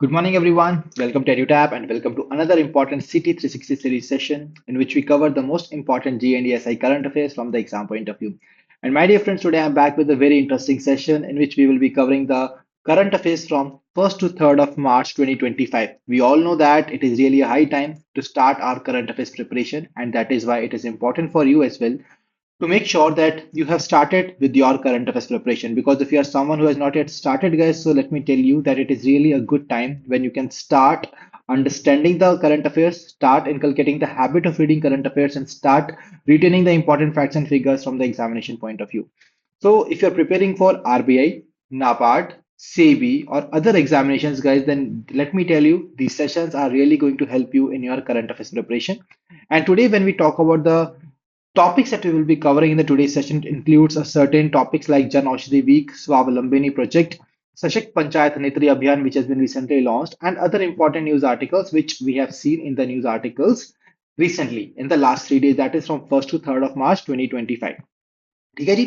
Good morning, everyone. Welcome to EduTap and welcome to another important CT 360 series session in which we cover the most important GNDSI current affairs from the exam point of view. And my dear friends, today I'm back with a very interesting session in which we will be covering the current affairs from 1st to 3rd of March 2025. We all know that it is really a high time to start our current affairs preparation, and that is why it is important for you as well to make sure that you have started with your current affairs preparation. Because if you are someone who has not yet started, guys, so let me tell you that it is really a good time when you can start understanding the current affairs, start inculcating the habit of reading current affairs, and start retaining the important facts and figures from the examination point of view. So if you're preparing for RBI, NABARD, SEBI, or other examinations, guys, then let me tell you, these sessions are really going to help you in your current affairs preparation. And today, when we talk about the topics that we will be covering in the today's session includes a certain topics like Janaushadhi Week, Swavalambini project, Sashakt Panchayat Abhiyan, which has been recently launched, and other important news articles which we have seen in the news articles recently in the last 3 days, that is from 1st to 3rd of March 2025. ठीक है जी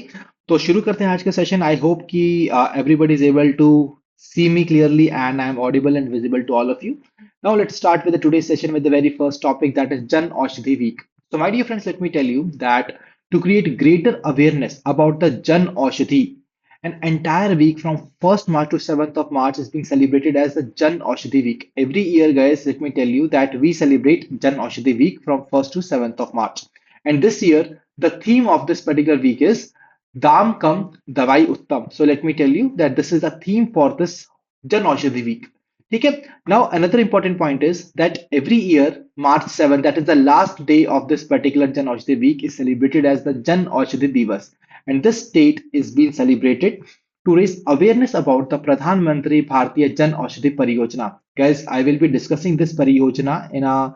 तो शुरू करते हैं आज का session I hope कि everybody is able to see me clearly and I am audible and visible to all of you. Now let's start with the today's session with the very first topic, that is Jan Aushadhi Week. So my dear friends, let me tell you that to create greater awareness about the Jan Aushadhi, an entire week from 1st March to 7th of March is being celebrated as the Jan Aushadhi Week. Every year, guys, let me tell you that we celebrate Jan Aushadhi Week from 1st to 7th of March. And this year, the theme of this particular week is Dam Kam Dawai Uttam. So let me tell you that this is the theme for this Jan Aushadhi Week. Okay. Now, another important point is that every year, March 7th, that is the last day of this particular Jan Aushadhi Week, is celebrated as the Jan Aushadhi Divas. And this date is being celebrated to raise awareness about the Pradhan Mantri Bharatiya Jan Aushadhi Pariyojana. Guys, I will be discussing this Pariyojana in a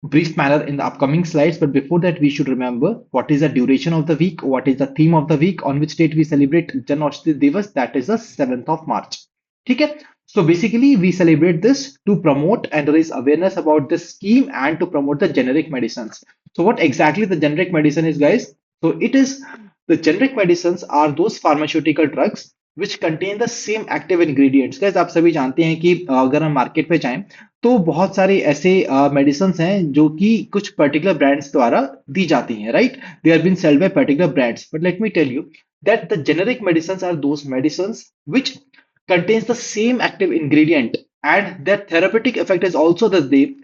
brief manner in the upcoming slides. But before that, we should remember what is the duration of the week, what is the theme of the week, on which date we celebrate Jan Aushadhi Divas, that is the 7th of March. Okay. So basically, we celebrate this to promote and raise awareness about this scheme and to promote the generic medicines. So what exactly the generic medicine is, guys? So it is the generic medicines are those pharmaceutical drugs which contain the same active ingredients. Guys, आप सभी जानते हैं कि अगर हम market पे जाएं तो बहुत सारे ऐसे मेडिसिन हैं जो कि कुछ पर्टिकुलर ब्रांड्स द्वारा दी जाती हैं, right? They are been sold by particular brands, but let me tell you that the generic medicines are those medicines which contains the same active ingredient and their therapeutic effect is also the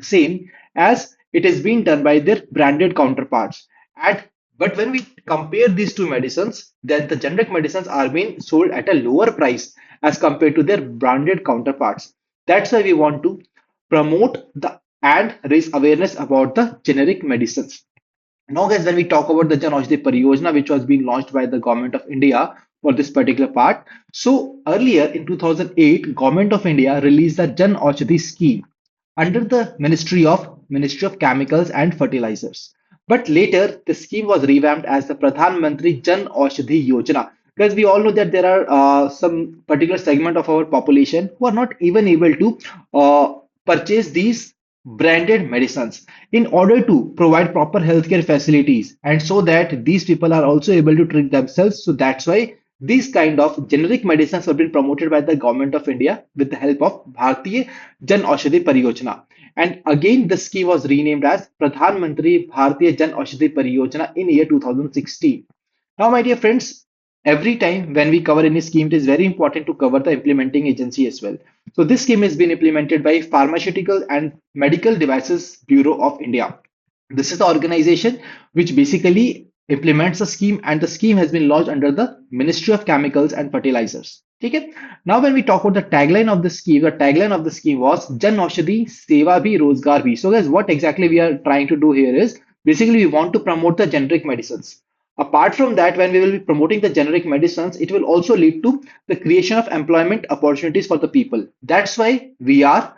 same as it is being done by their branded counterparts. And but when we compare these two medicines, then the generic medicines are being sold at a lower price as compared to their branded counterparts. That's why we want to promote the and raise awareness about the generic medicines. Now, guys, when we talk about the Jan Aushadhi Pariyojana, which was being launched by the government of India for this particular part. So earlier in 2008, government of India released the Jan Aushadhi scheme under the Ministry of Chemicals and Fertilizers. But later, the scheme was revamped as the Pradhan Mantri Jan Aushadhi Yojana. Because we all know that there are some particular segment of our population who are not even able to purchase these branded medicines in order to provide proper healthcare facilities, and so that these people are also able to treat themselves. So that's why these kind of generic medicines have been promoted by the government of India with the help of Bharatiya Jan Aushadhi Pariyojana. And again, the scheme was renamed as Pradhan Mantri Bharatiya Jan Aushadhi Pariyojana in year 2016. Now, my dear friends, every time when we cover any scheme, it is very important to cover the implementing agency as well. So this scheme has been implemented by Pharmaceutical and Medical Devices Bureau of India. This is the organization which basically implements the scheme, and the scheme has been launched under the Ministry of Chemicals and Fertilizers. Okay. Now, when we talk about the tagline of the scheme was Jan Aushadhi Seva Bhi Rozgar Bhi. So, guys, what exactly we are trying to do here is basically we want to promote the generic medicines. Apart from that, when we will be promoting the generic medicines, it will also lead to the creation of employment opportunities for the people. That's why we are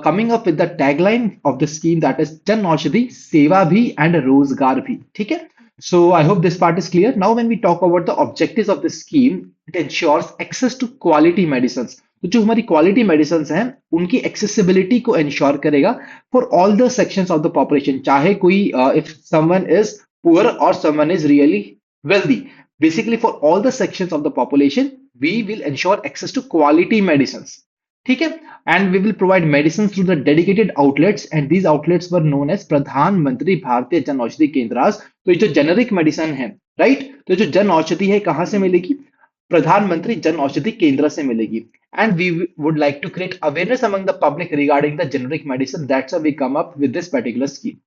coming up with the tagline of the scheme, that is Jan Aushadhi Seva Bhi and Rozgar Bhi. Okay? So I hope this part is clear. Now, when we talk about the objectives of the scheme, it ensures access to quality medicines. तो जो हमारी quality medicine हैं उनकी accessibility को ensure करेगा for all the sections of the population, चाहे कोई if someone is poor or someone is really wealthy. Basically, for all the sections of the population, we will ensure access to quality medicines. ठीक है. And we will provide medicine through the dedicated outlets and these outlets were known as Pradhan Mantri Bharatiya Jan Aushadhi केंद्रास. तो ये जो generic medicine है, right, तो जो जन औषधि है कहाँ से मिलेगी? प्रधानमंत्री जन औषधि केंद्र से मिलेगी. And we would like to create awareness among the public regarding the generic medicine. That's why we come up with this particular scheme.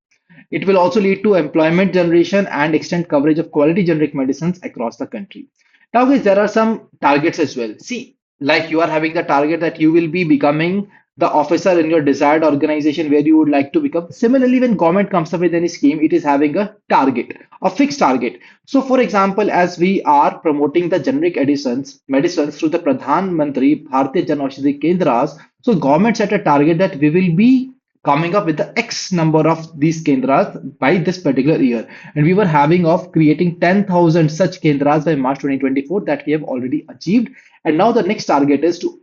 It will also lead to employment generation and extend coverage of quality generic medicines across the country. Now, guys, there are some targets as well. See, like you are having the target that you will be becoming the officer in your desired organization where you would like to become. Similarly, when government comes up with any scheme, it is having a target, a fixed target. So, for example, as we are promoting the generic medicines through the Pradhan Mantri Bharatiya Jan Aushadhi Kendras, so government set a target that we will be coming up with the X number of these kendras by this particular year. And we were having of creating 10,000 such kendras by March 2024 that we have already achieved. And now the next target is to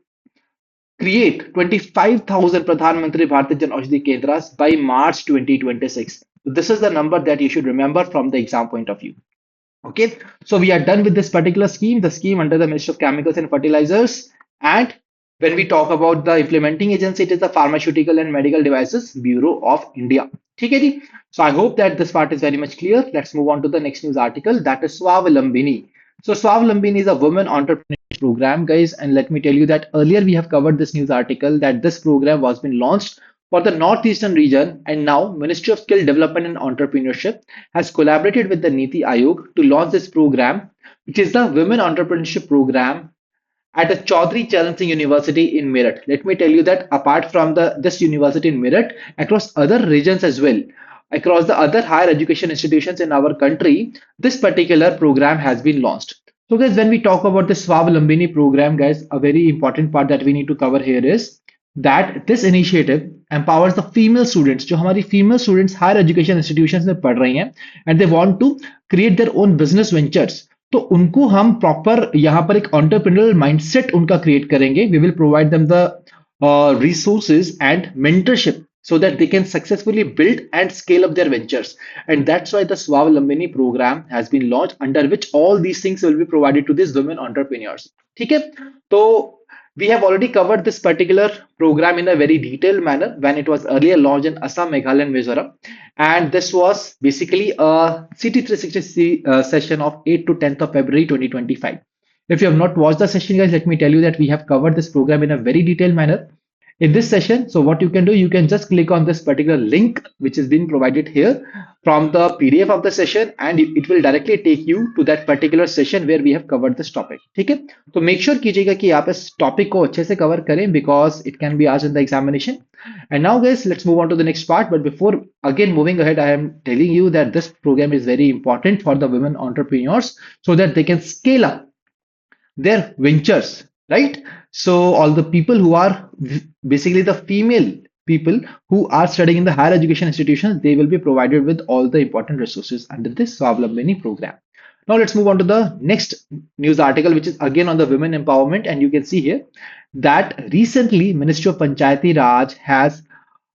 create 25,000 Pradhan Mantri Bharatiya Jan Aushadhi Kendras by March 2026. So this is the number that you should remember from the exam point of view. Okay, so we are done with this particular scheme, the scheme under the Ministry of Chemicals and Fertilizers. And when we talk about the implementing agency, it is the Pharmaceutical and Medical Devices Bureau of India. ठीक है जी. So I hope that this part is very much clear. Let's move on to the next news article, that is Swavalambini. So Swavalambini is a women entrepreneurship program, guys, and let me tell you that earlier we have covered this news article that this program was been launched for the northeastern region, and now Ministry of Skill Development and Entrepreneurship has collaborated with the Niti Aayog to launch this program, which is the Women Entrepreneurship Program at the Chaudhry Charan Singh University in Meerut. Let me tell you that apart from the this university in Meerut, across other regions as well, across the other higher education institutions in our country, this particular program has been launched. So, guys, when we talk about the Swavalambini program, guys, a very important part that we need to cover here is that this initiative empowers the female students, जो हमारी female students higher education institutions में पढ़ रही हैं, and they want to create their own business ventures. तो उनको हम proper यहाँ पर एक entrepreneurial mindset उनका create करेंगे. We will provide them the resources and mentorship so that they can successfully build and scale up their ventures. And that's why the Swavlambini program has been launched, under which all these things will be provided to these women entrepreneurs. ठीक है. तो we have already covered this particular program in a very detailed manner when it was earlier launched in Assam, Meghalaya, and Mizoram. And this was basically a CT 360 session of 8th to 10th of February 2025. If you have not watched the session, guys, let me tell you that we have covered this program in a very detailed manner in this session. So what you can do, you can just click on this particular link which is being provided here from the PDF of the session, and it will directly take you to that particular session where we have covered this topic. ठीक है. तो make sure कीजिएगा कि आप इस topic को अच्छे से cover करें because it can be asked in the examination. And now, guys, let's move on to the next part. But before again moving ahead, I am telling you that this program is very important for the women entrepreneurs so that they can scale up their ventures, right? So all the people who are basically the female people who are studying in the higher education institutions, they will be provided with all the important resources under this Swavlambini program. Now let's move on to the next news article, which is again on the women empowerment. And you can see here that recently Ministry of Panchayati Raj has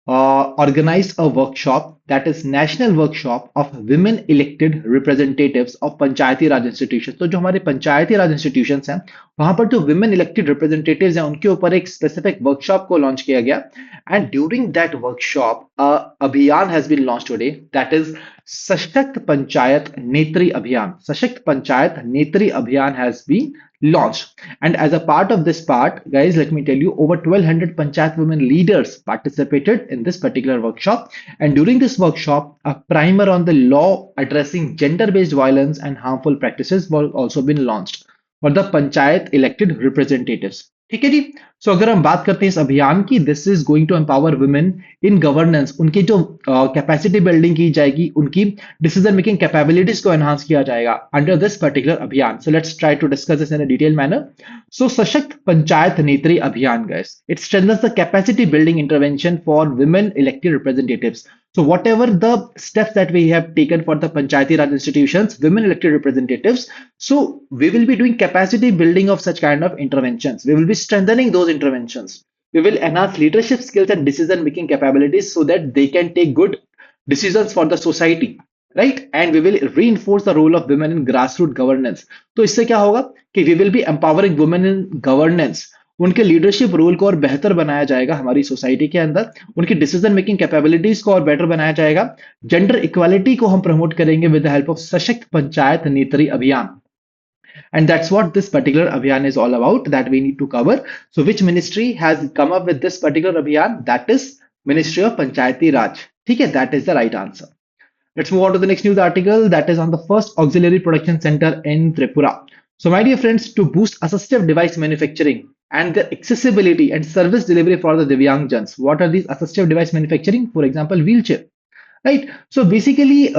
organized a workshop, that is national workshop of women elected representatives of Panchayati Raj institutions. तो जो हमारे पंचायती राज institutions हैं वहां पर जो women elected representatives हैं उनके ऊपर एक specific workshop को launch किया गया. And during that workshop, Abhiyan has been launched today, that is Sashakt Panchayat Netri Abhiyan. Sashakt Panchayat Netri Abhiyan has been launched. And as a part of this part, guys, let me tell you, over 1200 Panchayat women leaders participated in this particular workshop. And during this workshop, a primer on the law addressing gender-based violence and harmful practices was also been launched for the Panchayat elected representatives. ठीक है जी. सो अगर हम बात करते हैं इस अभियान की, this is going to empower women in governance. उनकी जो कैपेसिटी बिल्डिंग की जाएगी, उनकी डिसीजन मेकिंग कैपेबिलिटीज को एनहांस किया जाएगा अंडर दिस पर्टिकुलर अभियान. So let's try to discuss this in a detail manner. So सशक्त पंचायत नेत्री अभियान, guys, it strengthens the capacity building intervention for women elected representatives. So whatever the steps that we have taken for the Panchayati Raj institutions, women elected representatives, so we will be doing capacity building of such kind of interventions. We will be strengthening those interventions. We will enhance leadership skills and decision making capabilities so that they can take good decisions for the society, right? And we will reinforce the role of women in grassroots governance. तो इससे क्या होगा कि we will be empowering women in governance. उनके leadership role को और बेहतर बनाया जाएगा हमारी सोसाइटी के अंदर, उनकी डिसीजन मेकिंग कैपेबिलिटीज को और बेटर बनाया जाएगा, जेंडर इक्वालिटी को हम प्रमोट करेंगे विद द हेल्प ऑफ सशक्त पंचायत नीति अभियान. And that's what this particular Abhiyan is all about that we need to cover. So which ministry has come up with this particular Abhiyan? That is Ministry of Panchayati Raj. Okay, that is the right answer. Let's move on to the next news article that is on the first auxiliary production center in Tripura. So my dear friends, to boost assistive device manufacturing and their accessibility and service delivery for the Divyangjans. What are these assistive device manufacturing? For example, wheelchair, right? So basically,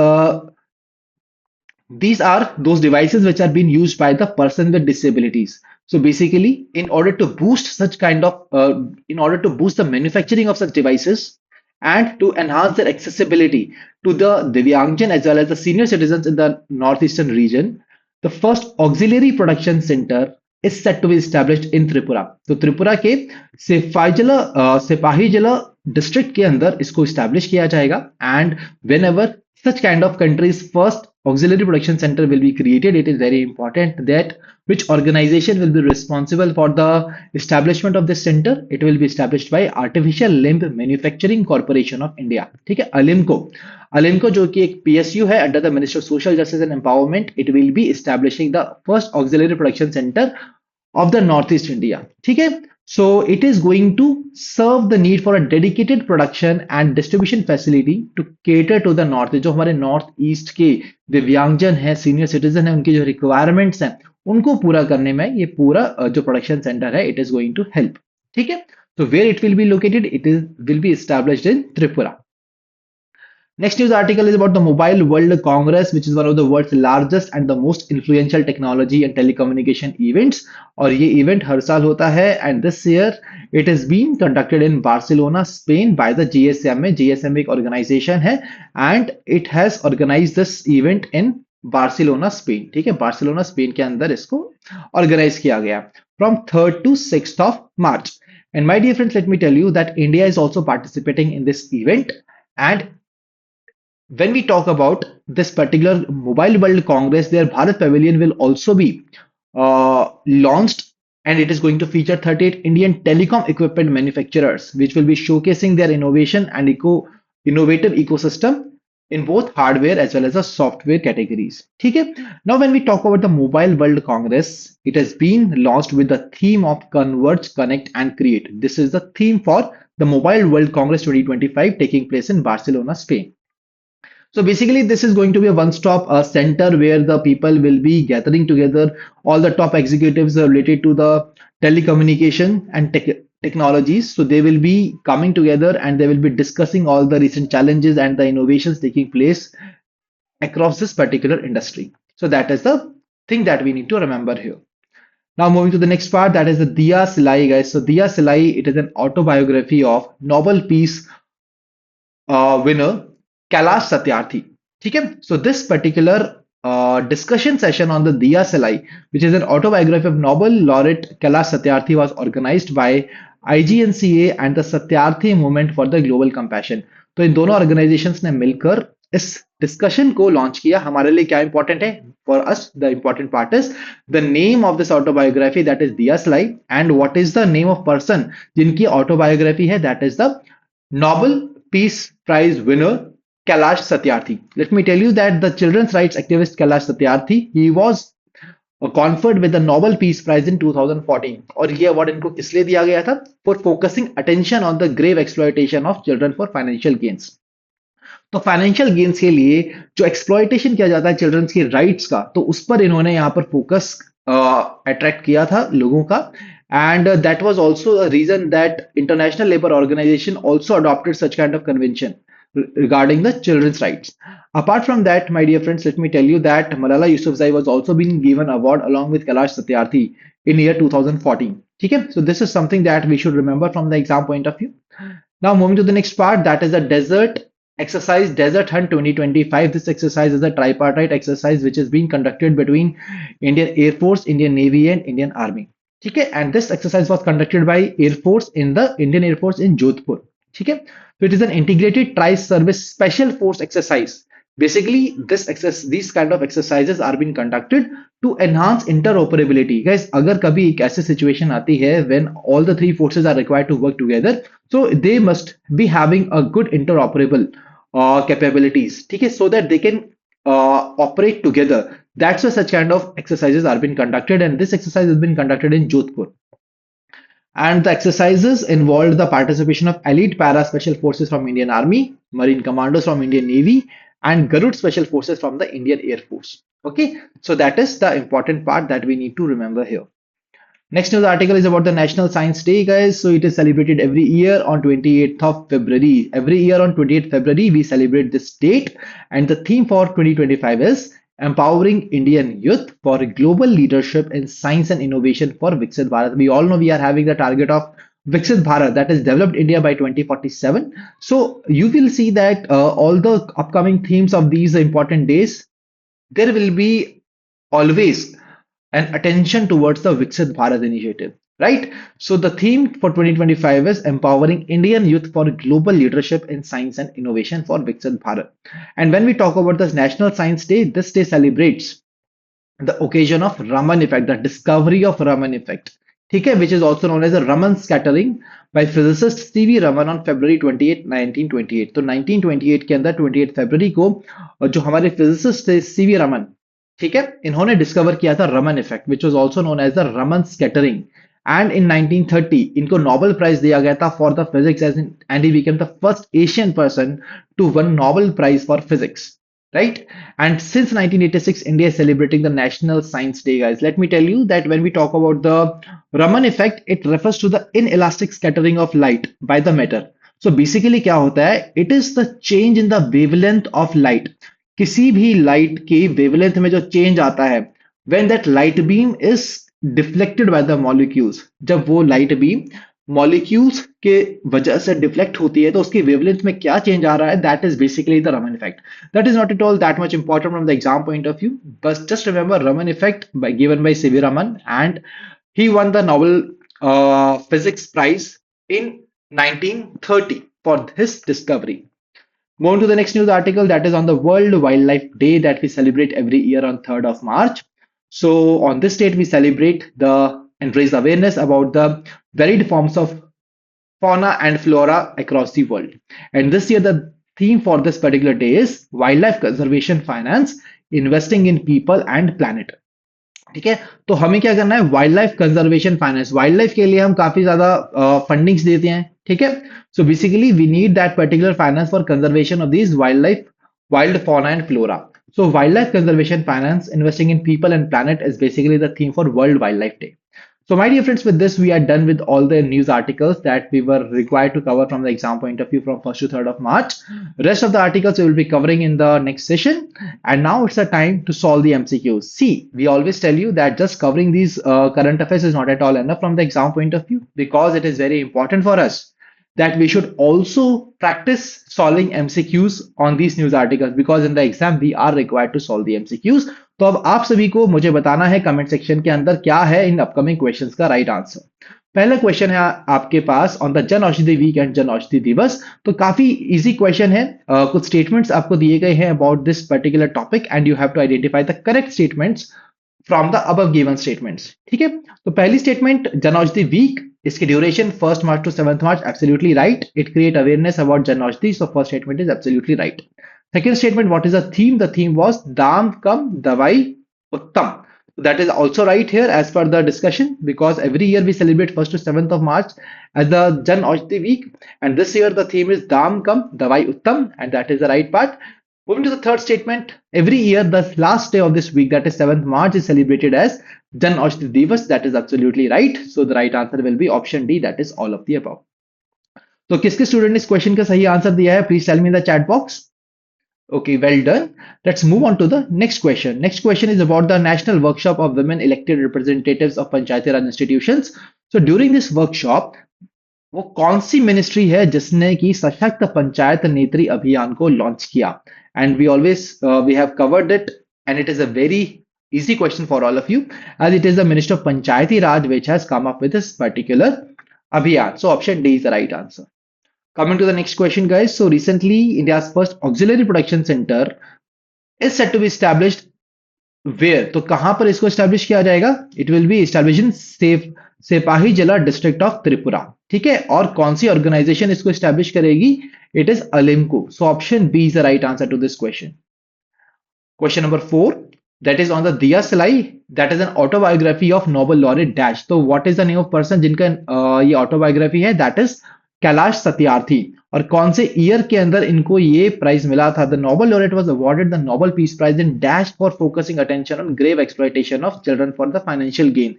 these are those devices which are being used by the person with disabilities. So basically, in order to boost the manufacturing of such devices and to enhance their accessibility to the Divyangjan as well as the senior citizens in the northeastern region, the first auxiliary production center is set to be established in Tripura. तो त्रिपुरा के Sipahijala district के अंदर इसको establish किया जाएगा. And whenever such kind of country's first auxiliary production center will be created, it is very important that which organization will be responsible for the establishment of this center. It will be established by Artificial Limb Manufacturing Corporation of India. ठीक है, अलिम्को जो कि एक PSU है under the Ministry of Social Justice and Empowerment. It will be establishing the first auxiliary production center of the Northeast India. ठीक है, so it is going to serve the need for a dedicated production and distribution facility to cater to the north. जो हमारे north east के दिव्यांगजन हैं, senior citizen हैं, उनकी जो रिक्वायरमेंट्स हैं उनको पूरा करने में ये पूरा जो प्रोडक्शन सेंटर है it is going to help. ठीक है, तो where it will be located, it is will be established in Tripura. Next news article is about the Mobile World Congress, which is one of the world's largest and the most influential technology and telecommunication events. और ये event हर साल होता है and this year it is being conducted in Barcelona, Spain by the GSMA. GSMA एक organization है and it has organized this event in Barcelona, Spain. ठीक है, Barcelona Spain के अंदर इसको organize किया गया from 3rd to 6th of March. And my dear friends, let me tell you that India is also participating in this event. And when we talk about this particular Mobile World Congress, their Bharat Pavilion will also be launched and it is going to feature 38 Indian telecom equipment manufacturers, which will be showcasing their innovation and innovative ecosystem in both hardware as well as the software categories. Okay? Now, when we talk about the Mobile World Congress, it has been launched with the theme of Converge, Connect and Create. This is the theme for the Mobile World Congress 2025 taking place in Barcelona, Spain. So basically, this is going to be a one-stop center where the people will be gathering together, all the top executives related to the telecommunication and technologies. So they will be coming together and they will be discussing all the recent challenges and the innovations taking place across this particular industry. So that is the thing that we need to remember here. Now moving to the next part, that is the Diyaslai, guys. So Diyaslai, it is an autobiography of Nobel Peace winner Kailash Satyarthi. Okay? So this particular discussion session on the Diyaslai, which is an autobiography of Nobel laureate Kailash Satyarthi, was organized by IGNCA and the Satyarthi Movement for the Global Compassion. तो इन दोनों organisations ने मिलकर इस discussion को launch किया. हमारे लिए क्या इंपॉर्टेंट है? For us the important part is the name of this autobiography, that is Diyaslai, and what is the name of person जिनकी ऑटोबायोग्राफी है, that is the Nobel peace prize winner Kailash Satyarthi. Let me tell you that the children's rights activist Kailash Satyarthi, he was conferred with the Nobel Peace Prize in 2014. और ये award इनको किस लिए दिया गया था? For focusing attention on the grave exploitation of children for financial gains. तो financial gains के लिए जो एक्सप्लॉयटेशन किया जाता है चिल्ड्रंस के राइट्स का, तो उस पर इन्होंने यहाँ पर फोकस अट्रैक्ट किया था लोगों का. And that was also a reason that International Labour Organization also adopted such kind of convention regarding the children's rights. Apart from that, my dear friends, let me tell you that Malala Yousafzai was also being given award along with Kailash Satyarthi in year 2014. Okay? So this is something that we should remember from the exam point of view. Now moving to the next part, that is the desert exercise Desert Hunt 2025. This exercise is a tripartite exercise which is being conducted between Indian Air Force, Indian Navy and Indian Army. Okay? And this exercise was conducted by Air Force in the Indian Air Force in Jodhpur. Okay? So it is an integrated tri-service special force exercise. Basically, these kind of exercises are being conducted to enhance interoperability. Guys, अगर कभी एक ऐसी situation आती है when all the three forces are required to work together, so they must be having a good interoperable capabilities, ठीक है, so that they can operate together. That's why such kind of exercises are being conducted, and this exercise has been conducted in Jodhpur. And the exercises involved the participation of elite para special forces from Indian Army, Marine commandos from Indian Navy, and Garud special forces from the Indian Air Force. Okay, so that is the important part that we need to remember here. Next news article is about the National Science Day, guys. So it is celebrated every year on 28th of February. Every year on 28th February, we celebrate this date, and the theme for 2025 is empowering Indian youth for global leadership in science and innovation for Viksit Bharat. We all know we are having the target of Viksit Bharat, that is developed India by 2047. So you will see that all the upcoming themes of these important days, there will be always an attention towards the Viksit Bharat initiative, right? So the theme for 2025 is empowering Indian youth for global leadership in science and innovation for Viksit Bharat. And when we talk about this National Science Day, this day celebrates the occasion of Raman effect, the discovery of Raman effect, ठीक है, which is also known as the Raman scattering by physicist C.V. Raman on February 28, 1928. तो 1928 के अंदर 28 फरवरी को जो हमारे physicist थे CV Raman, ठीक है, इन्होंने डिस्कवर किया था Raman effect, which was also known as the Raman scattering. And in 1930 इनको नोबेल प्राइज दिया गया था for the physics, and he became the first Asian person to won Nobel prize for physics, right? And since 1986 India is celebrating the National Science Day, guys. Let me tell you that when we talk about the Raman effect, it refers to the inelastic scattering of light by the matter. So basically क्या होता है, it is the change in the wavelength of light. किसी भी light की wavelength में जो change आता है, when that light beam is deflected by the molecules, जब वो लाइट बीम मॉलिक्यूल्स के वजह से डिफ्लेक्ट होती है तो उसकी वेवलेंथ में क्या चेंज आ रहा है, that is basically the Raman effect. That is not at all that much important from the exam point of view, but just remember Raman effect by given by C.V. Raman, and he won the Nobel Physics Prize in 1930 for his discovery. Moving to the next news article, that is on the World Wildlife Day that we celebrate every year on 3rd of March. So on this date, we celebrate and raise awareness about the varied forms of fauna and flora across the world. And this year, the theme for this particular day is Wildlife Conservation Finance, Investing in People and Planet. ठीक है, तो हमें क्या करना है, wild life conservation finance, wild life के लिए हम काफी ज्यादा फंडिंग्स देते हैं, ठीक है. So basically we need that particular finance for conservation of this wildlife, wild fauna and flora. So wildlife conservation finance, investing in people and planet is basically the theme for World Wildlife Day. So my dear friends, with this we are done with all the news articles that we were required to cover from the exam point of view from 1st to 3rd of March. Rest of the articles we will be covering in the next session. And now it's the time to solve the MCQs. See, we always tell you that just covering these current affairs is not at all enough from the exam point of view, because it is very important for us that we should also practice solving MCQs on these news articles, because in the exam we are required to solve the MCQs. तो अब आप सभी को मुझे बताना है comment section के अंदर क्या है इन अपकमिंग क्वेश्चंस का राइट आंसर. पहला क्वेश्चन है आपके पास ऑन द जन औषधि वीक एंड जन औषधि दिवस. तो काफी इजी क्वेश्चन है. कुछ स्टेटमेंट्स आपको दिए गए हैं about this particular topic and you have to identify the correct statements from the above given statements. ठीक है, तो पहली स्टेटमेंट जन औषधि वीक, इसकी duration 1st March to 7th March, absolutely right. It create awareness about Jan Aushadhi, so first statement is absolutely right. Second statement, what is the theme? The theme was Dam Kam Dawai Uttam. That is also right here as per the discussion, because every year we celebrate 1st to 7th of March as the Jan Aushadhi week, and this year the theme is Dam Kam Dawai Uttam, and that is the right part. Moving to the third statement, every year the last day of this week, that is 7th March, is celebrated as Jan Aushadhi Divas. That is absolutely right. So the right answer will be option D, that is all of the above. तो किसके student ने इस question का सही answer दिया है, please tell me in the chat box. Okay, well done. Let's move on to the next question. Next question is about the National Workshop of Women Elected Representatives of Panchayat Raj Institutions. So during this workshop, वो कौन सी ministry है जिसने की सशक्त पंचायत नेत्री अभियान को launch किया? And we always we have covered it, and it is a very easy question for all of you, as it is the Minister of Panchayati Raj which has come up with this particular Abhiyan. So option D is the right answer. Coming to the next question, guys. So recently, India's first auxiliary production center is set to be established where, तो कहां पर इसको establish किया जाएगा? It will be establish in Sepahijala district of Tripura. ठीक है, और कौन सी ऑर्गेनाइजेशन इसको स्टैब्लिश करेगी? It is ALIMCO. So option B is the right answer to this question. Question number 4, that is on the Diyaslai, that is an autobiography of Nobel laureate dash. तो what is the name of person जिनका ये autobiography है? That is Kailash Satyarthi. और कौन से year के अंदर इनको ये प्राइज मिला था? The Nobel laureate was awarded the Nobel peace prize in dash for focusing attention on grave exploitation of children for the financial gain.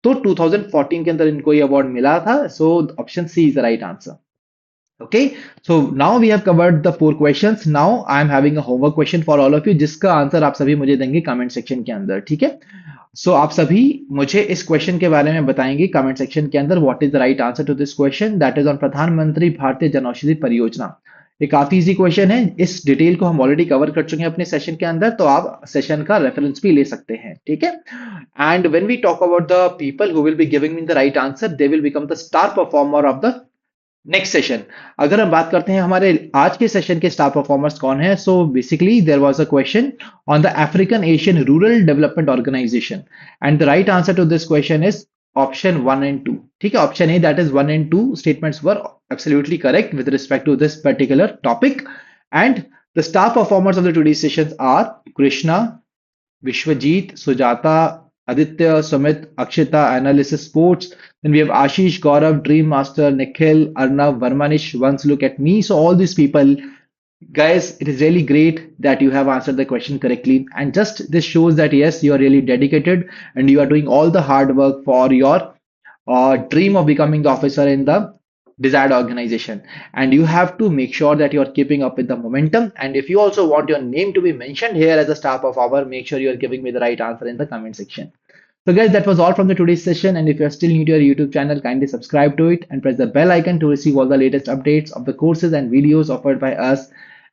तो 2014 के अंदर इनको ये अवार्ड मिला था। So option C is the right answer. Okay, so now we have covered the 4 questions. Now I am having a homework question for all of you, जिसका answer आप सभी मुझे देंगे कमेंट सेक्शन के अंदर। ठीक है, सो आप सभी मुझे इस क्वेश्चन के बारे में बताएंगे कमेंट सेक्शन के अंदर। What is the right answer to this question? That is on Pradhan Mantri Bharatiya जनौषधि परियोजना। ये काफी इजी क्वेश्चन है, इस डिटेल को हम ऑलरेडी कवर कर चुके हैं अपने सेशन के अंदर, तो आप सेशन का रेफरेंस भी ले सकते हैं। ठीक है, and when we talk about the people who will be giving me the right answer, they will become the star performer of the next session. अगर हम बात करते हैं हमारे आज के सेशन के स्टार परफॉर्मर्स कौन है, so basically there was a question on the African Asian rural development organization and the right answer to this question is option 1 and 2। ठीक है, option A that is 1 and 2 statements were absolutely correct with respect to this particular topic. And the star performers of the today sessions are Krishna, Vishwajit, Sujata, Aditya, Sumit, Akshita, Analysis Sports. Then we have Ashish, Gaurav, Dream Master, Nikhil, Arnav, Varmanish, Once Look at Me. So all these people, guys, it is really great that you have answered the question correctly. And just this shows that yes, you are really dedicated and you are doing all the hard work for your dream of becoming the officer in the desired organization, and you have to make sure that you are keeping up with the momentum. And if you also want your name to be mentioned here as a star performer, make sure you are giving me the right answer in the comment section. So guys, that was all from the today's session, and if you are still new to our YouTube channel, kindly subscribe to it and press the bell icon to receive all the latest updates of the courses and videos offered by us.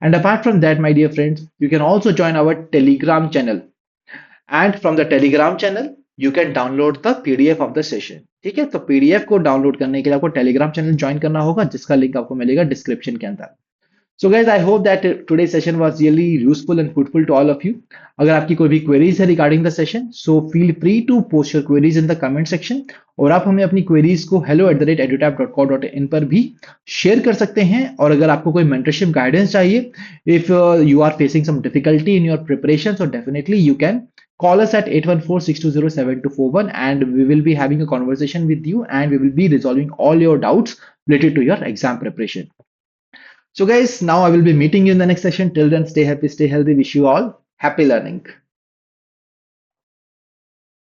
And apart from that, my dear friends, you can also join our Telegram channel, and from the Telegram channel you can download the PDF of the session। ठीक है, तो PDF को download करने के लिए आपको Telegram channel join करना होगा, जिसका लिंक आपको मिलेगा डिस्क्रिप्शन के अंदर। So guys, I hope that today session was really useful and fruitful to all of you. अगर आपकी कोई भी क्वेरीज है regarding the session, so feel free to post your queries in the comment section, और आप हमें अपनी queries को hello@edutap.co.in पर भी शेयर कर सकते हैं। और अगर आपको कोई मेंटरशिप गाइडेंस चाहिए, if you are facing some difficulty in your preparation, so definitely you can call us at 8146207241, and we will be having a conversation with you, and we will be resolving all your doubts related to your exam preparation. So guys, now I will be meeting you in the next session. Till then, stay happy, stay healthy. Wish you all happy learning.